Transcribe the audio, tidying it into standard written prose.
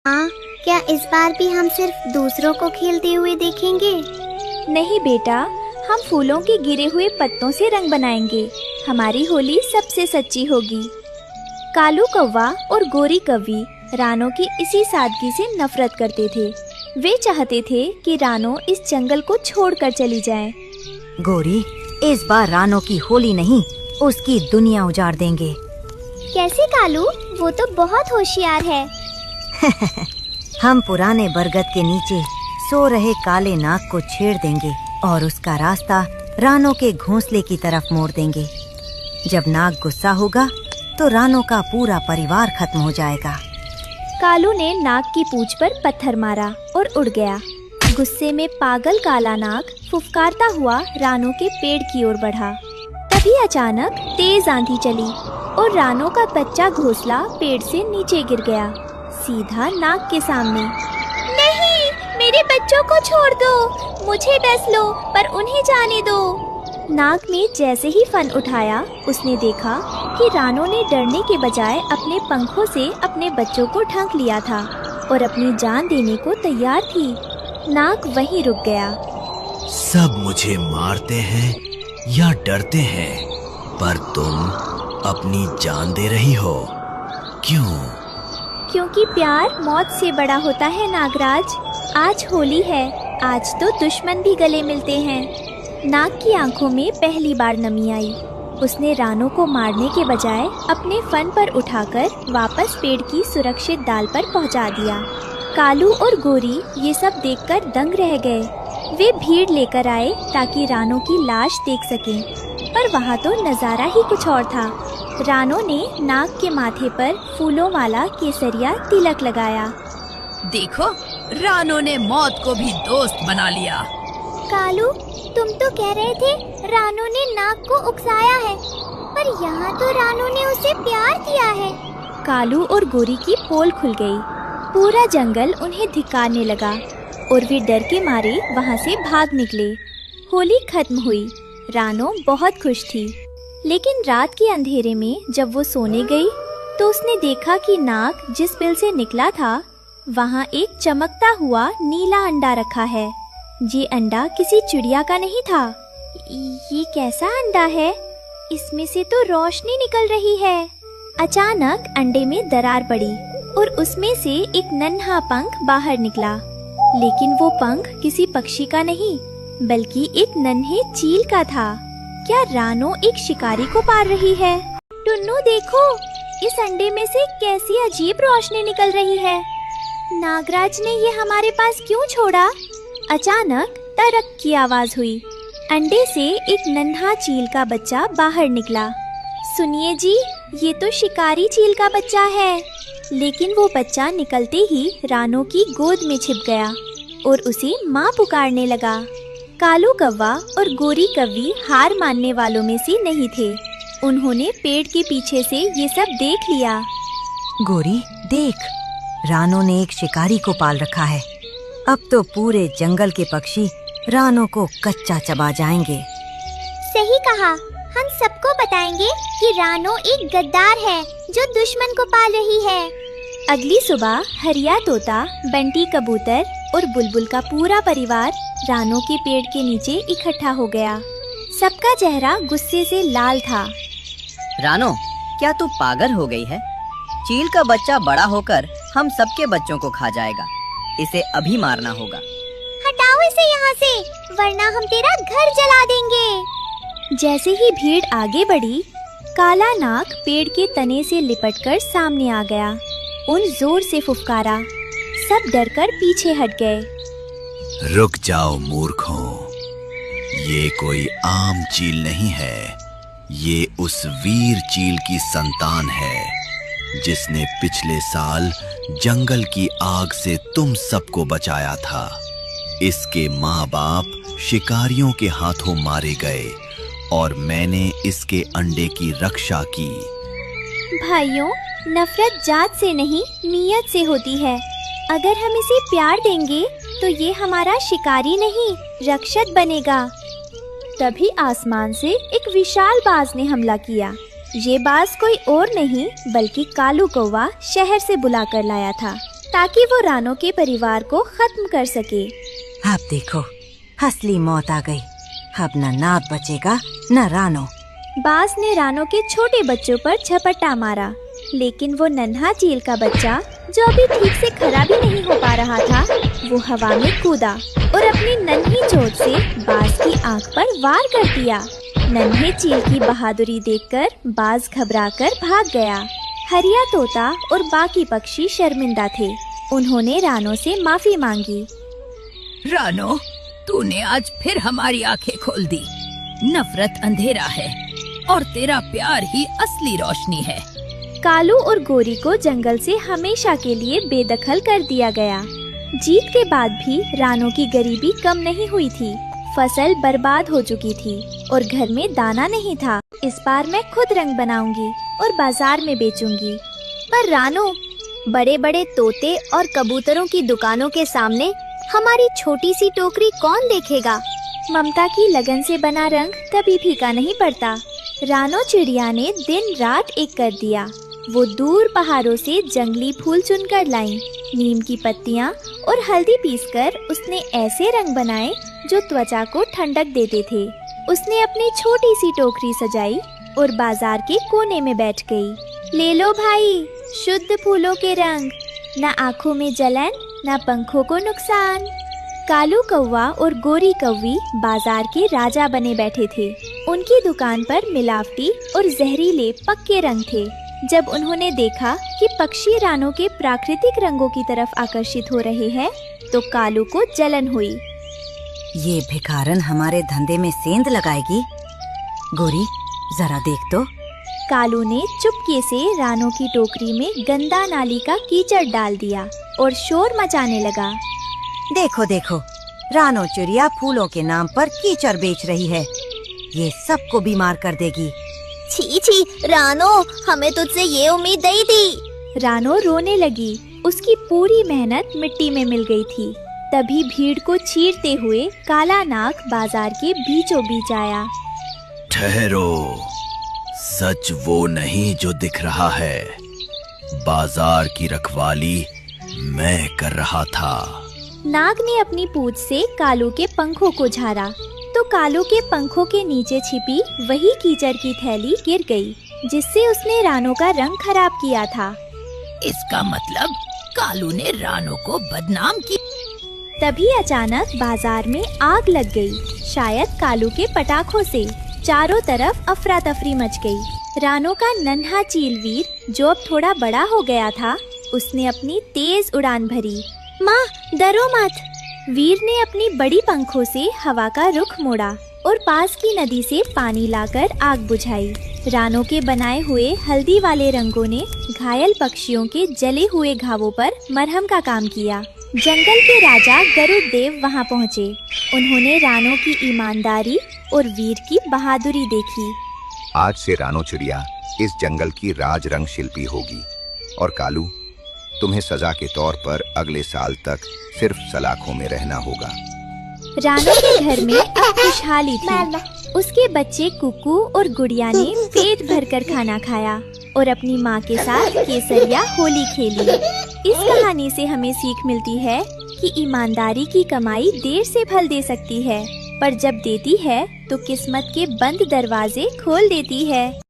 हाँ, क्या इस बार भी हम सिर्फ दूसरों को खेलते हुए देखेंगे? नहीं बेटा, हम फूलों के गिरे हुए पत्तों से रंग बनाएंगे। हमारी होली सबसे सच्ची होगी। कालू कौवा और गोरी कौवी रानो की इसी सादगी से नफरत करते थे। वे चाहते थे कि रानो इस जंगल को छोड़कर चली जाए। गोरी, इस बार रानो की होली नहीं, उसकी दुनिया उजाड़ देंगे। कैसे कालू? वो तो बहुत होशियार है। हम पुराने बरगद के नीचे सो रहे काले नाग को छेड़ देंगे और उसका रास्ता रानो के घोंसले की तरफ मोड़ देंगे। जब नाग गुस्सा होगा तो रानो का पूरा परिवार खत्म हो जाएगा। कालू ने नाग की पूंछ पर पत्थर मारा और उड़ गया। गुस्से में पागल काला नाग फुफकारता हुआ रानो के पेड़ की ओर बढ़ा। तभी अचानक तेज आंधी चली और रानो का बच्चा घोंसला पेड़ से नीचे गिर गया, सीधा नाग के सामने। नहीं, मेरे बच्चों को छोड़ दो, मुझे डस लो पर उन्हें जाने दो। नाग ने जैसे ही फन उठाया, उसने देखा कि रानो ने डरने के बजाय अपने पंखों से अपने बच्चों को ढक लिया था और अपनी जान देने को तैयार थी। नाग वहीं रुक गया। सब मुझे मारते हैं या डरते हैं, पर तुम अपनी जान दे रही हो, क्यों? क्योंकि प्यार मौत से बड़ा होता है नागराज। आज होली है, आज तो दुश्मन भी गले मिलते हैं। नाग की आंखों में पहली बार नमी आई। उसने रानो को मारने के बजाय अपने फन पर उठाकर वापस पेड़ की सुरक्षित डाल पर पहुंचा दिया। कालू और गोरी ये सब देखकर दंग रह गए। वे भीड़ लेकर आए ताकि रानो की लाश देख सकें, पर वहाँ तो नज़ारा ही कुछ और था। रानो ने नाग के माथे पर फूलों वाला केसरिया तिलक लगाया। देखो, रानो ने मौत को भी दोस्त बना लिया। कालू, तुम तो कह रहे थे रानो ने नाग को उकसाया है, पर यहाँ तो रानो ने उसे प्यार किया है। कालू और गोरी की पोल खुल गई। पूरा जंगल उन्हें धिक्कारने लगा और वे डर के मारे वहाँ से भाग निकले। होली खत्म हुई। रानो बहुत खुश थी, लेकिन रात के अंधेरे में जब वो सोने गई तो उसने देखा कि नाग जिस बिल से निकला था वहाँ एक चमकता हुआ नीला अंडा रखा है। ये अंडा किसी चिड़िया का नहीं था। ये कैसा अंडा है? इसमें से तो रोशनी निकल रही है। अचानक अंडे में दरार पड़ी और उसमें से एक नन्हा पंख बाहर निकला, लेकिन वो पंख किसी पक्षी का नहीं बल्कि एक नन्हे चील का था। क्या रानो एक शिकारी को पार रही है? टुन्नू देखो, इस अंडे में से कैसी अजीब रोशनी निकल रही है। नागराज ने ये हमारे पास क्यों छोड़ा? अचानक तरक की आवाज हुई। अंडे से एक नन्हा चील का बच्चा बाहर निकला। सुनिए जी, ये तो शिकारी चील का बच्चा है। लेकिन वो बच्चा निकलते ही रानो की गोद में छिप गया और उसे माँ पुकारने लगा। कालू कौवा और गोरी कौवी हार मानने वालों में से नहीं थे। उन्होंने पेड़ के पीछे से ये सब देख लिया। गोरी देख, रानो ने एक शिकारी को पाल रखा है। अब तो पूरे जंगल के पक्षी रानो को कच्चा चबा जाएंगे। सही कहा, हम सबको बताएंगे कि रानो एक गद्दार है जो दुश्मन को पाल रही है। अगली सुबह हरिया तोता, बंटी कबूतर और बुलबुल का पूरा परिवार रानो के पेड़ के नीचे इकट्ठा हो गया। सबका चेहरा गुस्से से लाल था। रानो, क्या तू पागल हो गई है? चील का बच्चा बड़ा होकर हम सबके बच्चों को खा जाएगा। इसे अभी मारना होगा। हटाओ इसे यहाँ से, वरना हम तेरा घर जला देंगे। जैसे ही भीड़ आगे बढ़ी, काला नाग पेड़ के तने से लिपटकर सामने आ गया। उन जोर से फुफकारा। सब डरकर पीछे हट गए। रुक जाओ मूर्खों, ये कोई आम चील नहीं है। ये उस वीर चील की संतान है जिसने पिछले साल जंगल की आग से तुम सबको बचाया था। इसके माँ बाप शिकारियों के हाथों मारे गए और मैंने इसके अंडे की रक्षा की। भाइयों, नफरत जात से नहीं नीयत से होती है। अगर हम इसे प्यार देंगे तो ये हमारा शिकारी नहीं, रक्षक बनेगा। तभी आसमान से एक विशाल बाज ने हमला किया। ये बाज कोई और नहीं बल्कि कालू कौवा शहर से बुलाकर लाया था ताकि वो रानो के परिवार को खत्म कर सके। अब देखो, असली मौत आ गई। अब न नाग बचेगा न रानो। बाज ने रानो के छोटे बच्चों पर झपट्टा मारा, लेकिन वो नन्हा चील का बच्चा जो अभी ठीक से खड़ा भी नहीं हो पा रहा था, वो हवा में कूदा और अपनी नन्ही चोट से बाज की आंख पर वार कर दिया। नन्हे चील की बहादुरी देखकर बाज घबराकर भाग गया। हरिया तोता और बाकी पक्षी शर्मिंदा थे। उन्होंने रानो से माफी मांगी। रानो, तूने आज फिर हमारी आंखें खोल दी। नफरत अंधेरा है और तेरा प्यार ही असली रोशनी है। कालू और गोरी को जंगल से हमेशा के लिए बेदखल कर दिया गया। जीत के बाद भी रानो की गरीबी कम नहीं हुई थी। फसल बर्बाद हो चुकी थी और घर में दाना नहीं था। इस बार मैं खुद रंग बनाऊंगी और बाजार में बेचूंगी। पर रानो, बड़े बड़े तोते और कबूतरों की दुकानों के सामने हमारी छोटी सी टोकरी कौन देखेगा? ममता की लगन से बना रंग कभी फीका नहीं पड़ता। रानो चिड़िया ने दिन रात एक कर दिया। वो दूर पहाड़ों से जंगली फूल चुनकर लाई। नीम की पत्तियाँ और हल्दी पीसकर उसने ऐसे रंग बनाए जो त्वचा को ठंडक देते थे। उसने अपनी छोटी सी टोकरी सजाई और बाजार के कोने में बैठ गई। ले लो भाई, शुद्ध फूलों के रंग, न आँखों में जलन न पंखों को नुकसान। कालू कौवा और गोरी कौवी बाजार के राजा बने बैठे थे। उनकी दुकान पर मिलावटी और जहरीले पक्के रंग थे। जब उन्होंने देखा कि पक्षी रानो के प्राकृतिक रंगों की तरफ आकर्षित हो रहे हैं, तो कालू को जलन हुई। ये भिखारन हमारे धंधे में सेंध लगाएगी। गोरी, जरा देख तो। कालू ने चुपके से रानो की टोकरी में गंदा नाली का कीचड़ डाल दिया और शोर मचाने लगा। देखो देखो, रानो चिड़िया फूलों के नाम पर कीचड़ बेच रही है। ये सबको बीमार कर देगी। छी छी रानो, हमें तुझसे ये उम्मीद नहीं थी। रानो रोने लगी। उसकी पूरी मेहनत मिट्टी में मिल गई थी। तभी भीड़ को चीरते हुए काला नाग बाजार के बीचों बीच आया। ठहरो, सच वो नहीं जो दिख रहा है। बाजार की रखवाली मैं कर रहा था। नाग ने अपनी पूंछ से कालू के पंखों को झाड़ा, तो कालू के पंखों के नीचे छिपी वही कीचड़ की थैली गिर गई, जिससे उसने रानो का रंग खराब किया था। इसका मतलब कालू ने रानो को बदनाम किया। तभी अचानक बाजार में आग लग गई। शायद कालू के पटाखों से चारों तरफ अफरा तफरी मच गई। रानो का नन्हा चीलवीर, जो अब थोड़ा बड़ा हो गया था, उसने अपनी तेज उड़ान भरी। माँ, डरो मत। वीर ने अपनी बड़ी पंखों से हवा का रुख मोड़ा और पास की नदी से पानी लाकर आग बुझाई। रानो के बनाए हुए हल्दी वाले रंगों ने घायल पक्षियों के जले हुए घावों पर मरहम का काम किया। जंगल के राजा गरुड़देव वहां पहुंचे। उन्होंने रानो की ईमानदारी और वीर की बहादुरी देखी। आज से रानो चिड़िया इस जंगल की राज रंग शिल्पी होगी और कालू, तुम्हें सजा के तौर पर अगले साल तक सिर्फ सलाखों में रहना होगा। रानो के घर में अब खुशहाली थी। उसके बच्चे कुकू और गुड़िया ने पेट भरकर खाना खाया और अपनी माँ के साथ केसरिया होली खेली। इस कहानी से हमें सीख मिलती है कि ईमानदारी की कमाई देर से फल दे सकती है, पर जब देती है तो किस्मत के बंद दरवाजे खोल देती है।